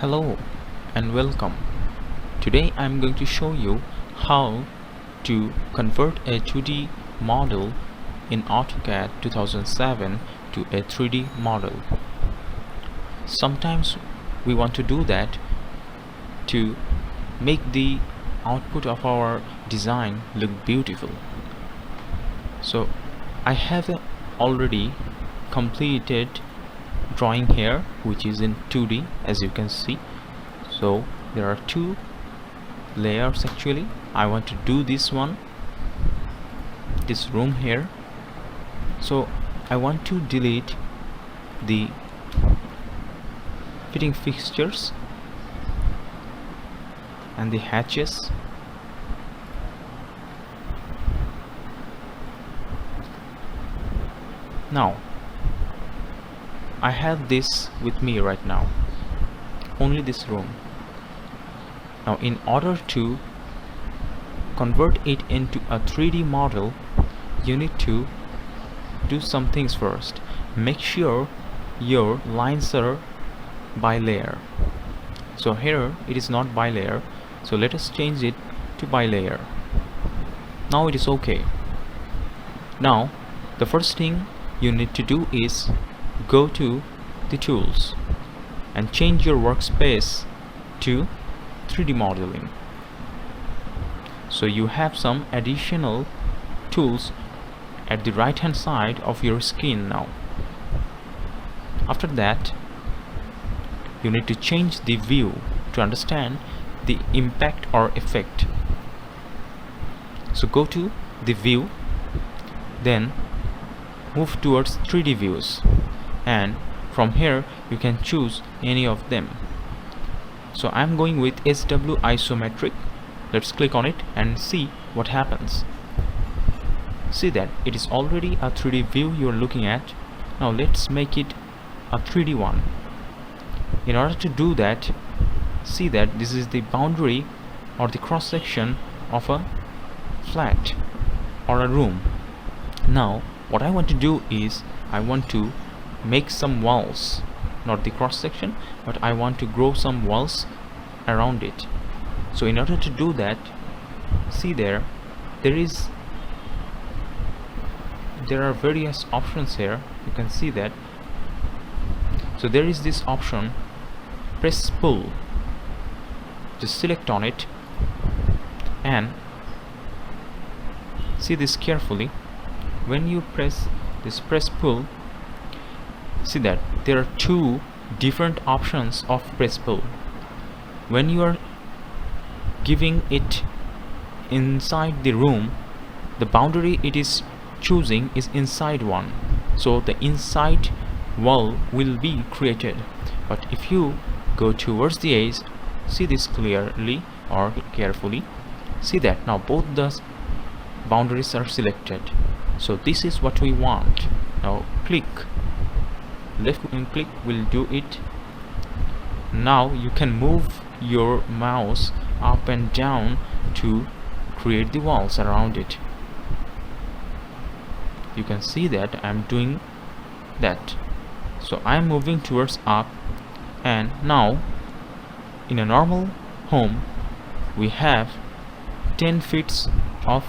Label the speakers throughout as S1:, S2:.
S1: Hello and welcome. Today I'm going to show you how to convert a 2D model in Autocad 2007 to a 3D model. Sometimes we want to do that to make the output of our design look beautiful. So I have already completed drawing here, which is in 2D, as you can see. So there are two layers actually. I want to do this room here. So I want to delete the fitting fixtures and the hatches. Now I have this with me right now, only this room. Now in order to convert it into a 3D model, you need to do some things first. Make sure your lines are by layer. So here it is not by layer, so let us change it to by layer. Now it is okay. Now the first thing you need to do is go to the tools and change your workspace to 3D modeling. So you have some additional tools at the right hand side of your screen now. After that, you need to change the view to understand the impact or effect. So go to the view, then move towards 3D views, and from here you can choose any of them. So I'm going with SW isometric. Let's click on it and see what happens. See that it is already a 3D view you're looking at. Now let's make it a 3D one. In order to do that, see that this is the boundary or the cross section of a flat or a room. Now what I want to do is I want to make some walls, not the cross section, but I want to grow some walls around it. So in order to do that, see there are various options here. You can see that. So there is this option, press pull. Just select on it and see this carefully. When you press this press pull, see that there are two different options of press pull. When you are giving it inside the room, the boundary it is choosing is inside one, so the inside wall will be created. But if you go towards the edge, see this clearly or carefully, see that now both the boundaries are selected. So this is what we want. Now click, left and click will do it. Now you can move your mouse up and down to create the walls around it. You can see that I'm doing that. So I'm moving towards up, and now in a normal home we have 10 feet of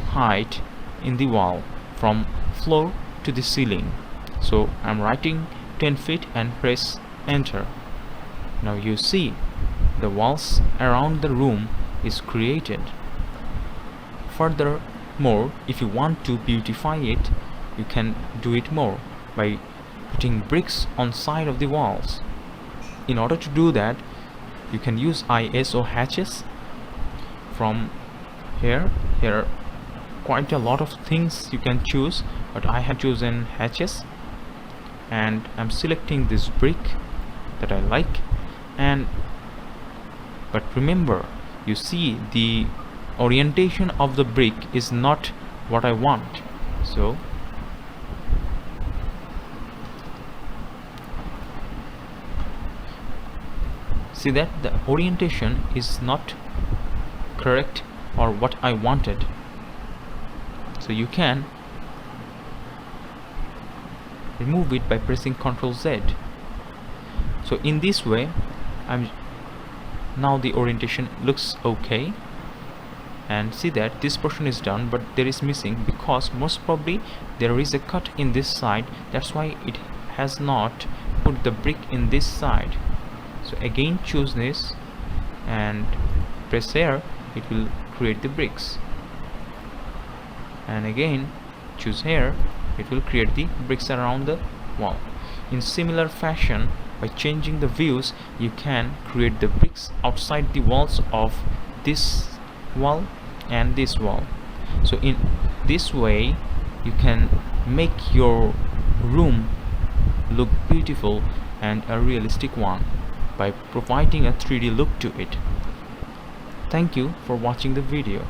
S1: height in the wall from floor to the ceiling. So I'm writing 10 feet and press enter. Now you see the walls around the room is created. Furthermore, if you want to beautify it, you can do it more by putting bricks on side of the walls. In order to do that, you can use ISO hatches. From here are quite a lot of things you can choose, but I have chosen hatches, and I'm selecting this brick that I like. But remember, you see the orientation of the brick is not what I want. So see that the orientation is not correct or what I wanted. So you can remove it by pressing Ctrl Z. So in this way I'm Now the orientation looks okay, and see that this portion is done, but there is missing because most probably there is a cut in this side. That's why it has not put the brick in this side. So again choose this and press here, it will create the bricks, and again choose here, it will create the bricks around the wall. In similar fashion, by changing the views, you can create the bricks outside the walls of this wall and this wall. So in this way you can make your room look beautiful and a realistic one by providing a 3D look to it. Thank you for watching the video.